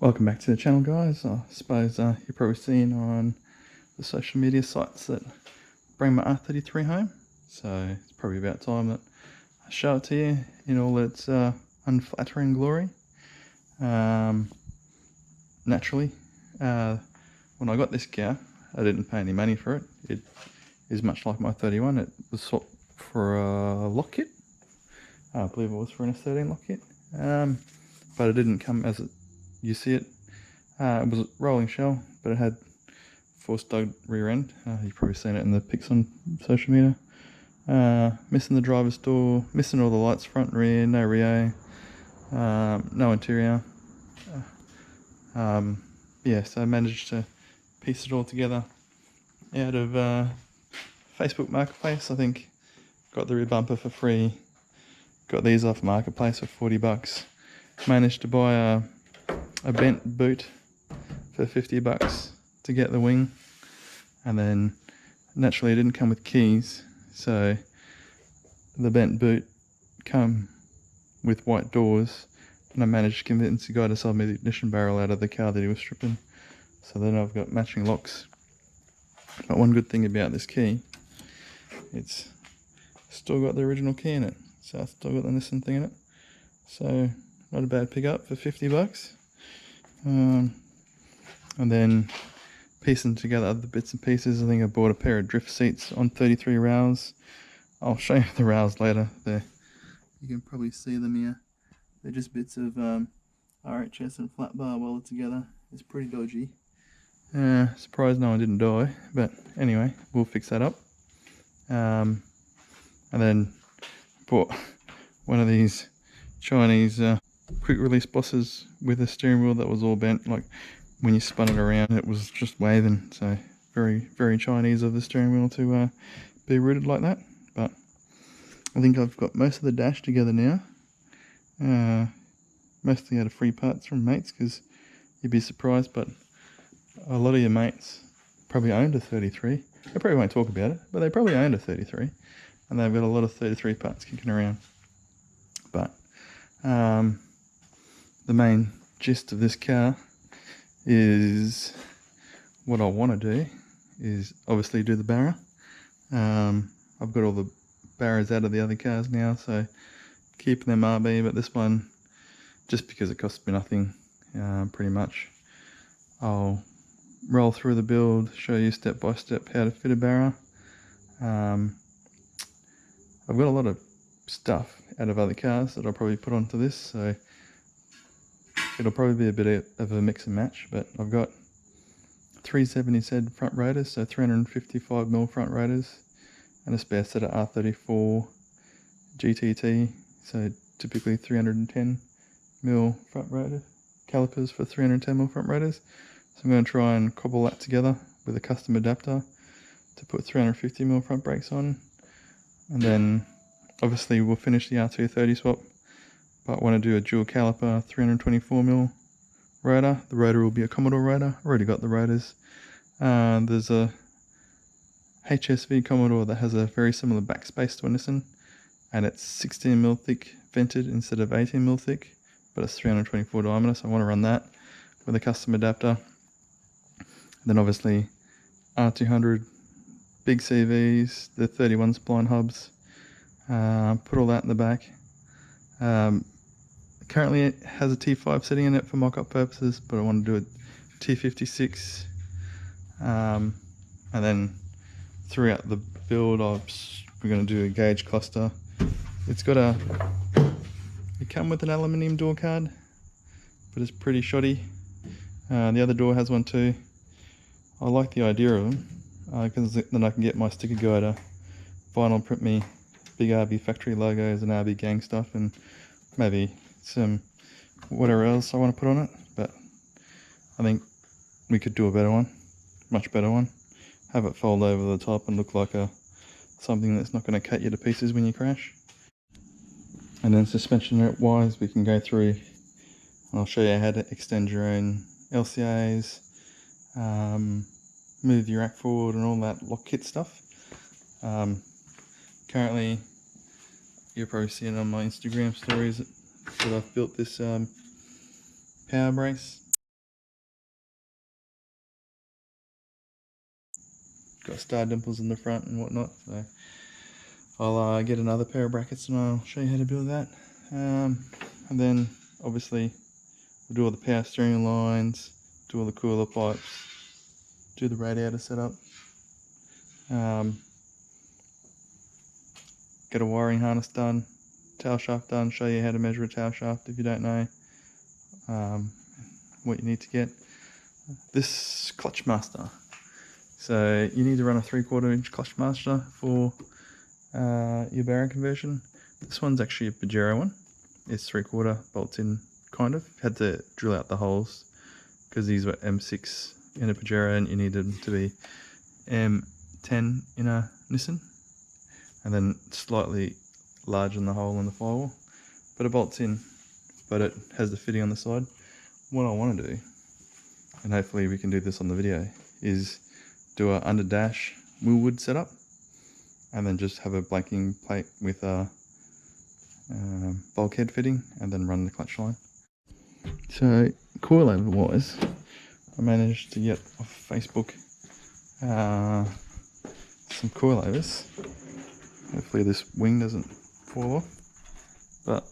Welcome back to the channel, guys. I suppose you've probably seen on the social media sites that bring my R33 home, so it's probably about time that I show it to you in all its unflattering glory. Naturally, when I got this car, I didn't pay any money for it. It is much like my 31. It was swapped for a lock kit. I believe it was for an S13 lock kit, but it didn't come as you see it. It was a rolling shell, but it had force dug rear end. You've probably seen it in the pics on social media. Missing the driver's door, missing all the lights front and rear, no Rio, no interior. Yeah, so I managed to piece it all together out of Facebook Marketplace. I think got the rear bumper for free, got these off Marketplace for 40 bucks. Managed to buy a bent boot for 50 bucks to get the wing, and then naturally it didn't come with keys, so the bent boot come with white doors, and I managed to convince the guy to sell me the ignition barrel out of the car that he was stripping. So then I've got matching locks. But one good thing about this key, it's still got the original key in it, so it's still got the Nissan thing in it, so not a bad pickup for 50 bucks. And then piecing together other bits and pieces, I think I bought a pair of drift seats on 33 rails. I'll show you the rails later. There, you can probably see them here. They're just bits of RHS and flat bar welded together. It's pretty dodgy. Surprised no one didn't die, but anyway, we'll fix that up. And then bought one of these Chinese quick release bosses with a steering wheel that was all bent. Like when you spun it around, it was just waving. So very Chinese of the steering wheel to be rooted like that. But I think I've got most of the dash together now. Mostly out of free parts from mates, because you'd be surprised, but a lot of your mates probably owned a 33. They probably won't talk about it, but they probably owned a 33, and they've got a lot of 33 parts kicking around. But the main gist of this car is what I want to do is obviously do the Barra. I've got all the Barras out of the other cars now, so keeping them RB, but this one, just because it costs me nothing, pretty much, I'll roll through the build, show you step by step how to fit a Barra. I've got a lot of stuff out of other cars that I'll probably put onto this, so it'll probably be a bit of a mix and match. But I've got 370Z front rotors, so 355mm front rotors, and a spare set of R34 GTT, so typically 310mm front rotor calipers for 310mm front rotors. So I'm going to try and cobble that together with a custom adapter to put 350mm front brakes on, and then obviously we'll finish the R230 swap, but I want to do a dual caliper 324mm rotor. The rotor will be a Commodore rotor. I've already got the rotors. There's a HSV Commodore that has a very similar backspace to a Nissan, and it's 16mm thick vented instead of 18mm thick, but it's 324 diameter, so I want to run that with a custom adapter. And then obviously R200 big CVs, the 31 spline hubs, put all that in the back. Currently it has a T5 setting in it for mock-up purposes, but I want to do a T56. And then throughout the build, we're going to do a gauge cluster. It come with an aluminium door card, but it's pretty shoddy. The other door has one too. I like the idea of them, because then I can get my sticker guy to vinyl print me big RB factory logos and RB gang stuff, and maybe some whatever else I want to put on it. But I think we could do a better one, much better one. Have it fold over the top and look like something that's not going to cut you to pieces when you crash. And then suspension wise, we can go through and I'll show you how to extend your own LCAs, move your rack forward and all that lock kit stuff. Currently, you're probably seeing on my Instagram stories that I've built this power brace. got star dimples in the front and whatnot. So I'll get another pair of brackets and I'll show you how to build that. And then obviously we'll do all the power steering lines, do all the cooler pipes, do the radiator setup, get a wiring harness done, tail shaft done, show you how to measure a tail shaft if you don't know what you need to get. This clutch master, so you need to run a 3/4 inch clutch master for your Barra conversion. This one's actually a Pajero one. It's 3/4 bolts in, kind of. Had to drill out the holes because these were M6 in a Pajero and you needed them to be M10 in a Nissan, and then slightly larger than the hole in the firewall. But it bolts in, but it has the fitting on the side. What I want to do, and hopefully we can do this on the video, is do a under dash wheelwood setup and then just have a blanking plate with a bulkhead fitting and then run the clutch line. So coilover wise, I managed to get off Facebook some coilovers. Hopefully this wing doesn't fall off, but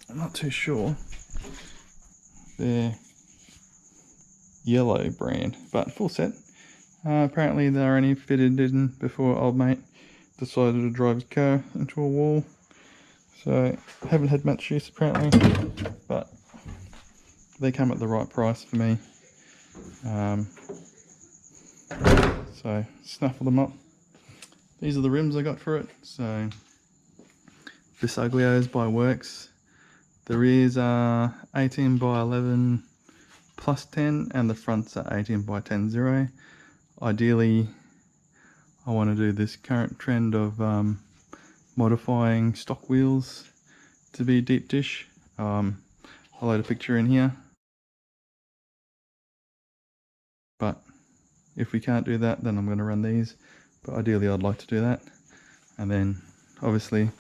I'm not too sure. They're yellow brand, but full set. Apparently they're only fitted in before old mate decided to drive his car into a wall. So haven't had much use apparently, but they come at the right price for me. So snuffle them up. These are the rims I got for it. So this Uglio is by Works. The rears are 18 by 11 plus 10 and the fronts are 18 by 10 0. Ideally I want to do this current trend of modifying stock wheels to be deep dish. I'll load a picture in here, but if we can't do that then I'm going to run these, but ideally I'd like to do that. And then obviously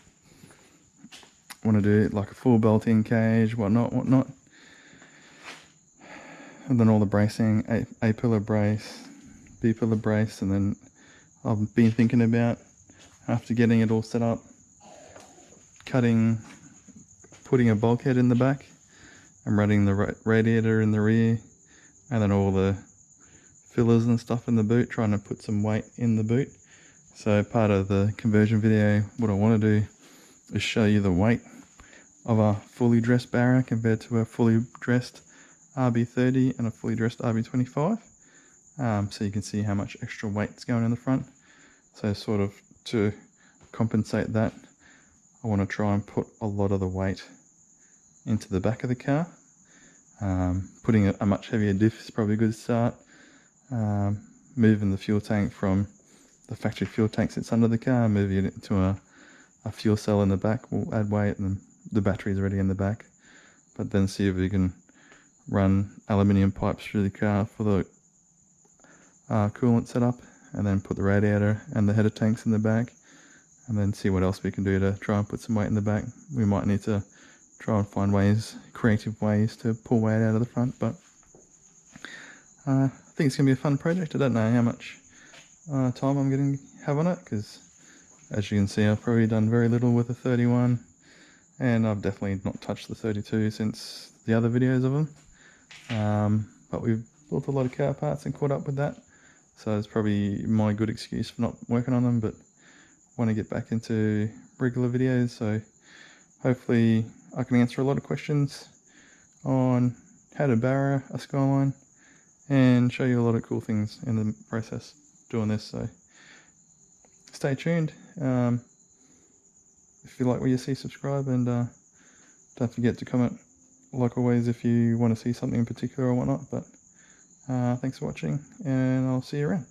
want to do like a full built-in cage, whatnot, and then all the bracing, A pillar brace, B pillar brace, and then I've been thinking about, after getting it all set up, putting a bulkhead in the back and running the radiator in the rear, and then all the fillers and stuff in the boot, trying to put some weight in the boot. So part of the conversion video, what I want to do is show you the weight of a fully dressed Barra compared to a fully dressed RB30 and a fully dressed RB25. So you can see how much extra weight's going in the front. So sort of to compensate that, I want to try and put a lot of the weight into the back of the car. Putting a much heavier diff is probably a good start. Moving the fuel tank from the factory fuel tank sits under the car, moving it into a fuel cell in the back will add weight, and the battery's already in the back. But then see if we can run aluminium pipes through the car for the coolant setup, and then put the radiator and the header tanks in the back, and then see what else we can do to try and put some weight in the back. We might need to try and find creative ways to pull weight out of the front, but I think it's going to be a fun project. I don't know how much time I'm going to have on it, because as you can see I've probably done very little with the 31, and I've definitely not touched the 32 since the other videos of them. But we've built a lot of car parts and caught up with that, so it's probably my good excuse for not working on them, but want to get back into regular videos. So hopefully I can answer a lot of questions on how to Barra a Skyline and show you a lot of cool things in the process doing this. So stay tuned. If you like what you see, subscribe, and don't forget to comment like always if you want to see something in particular or whatnot. But thanks for watching, and I'll see you around.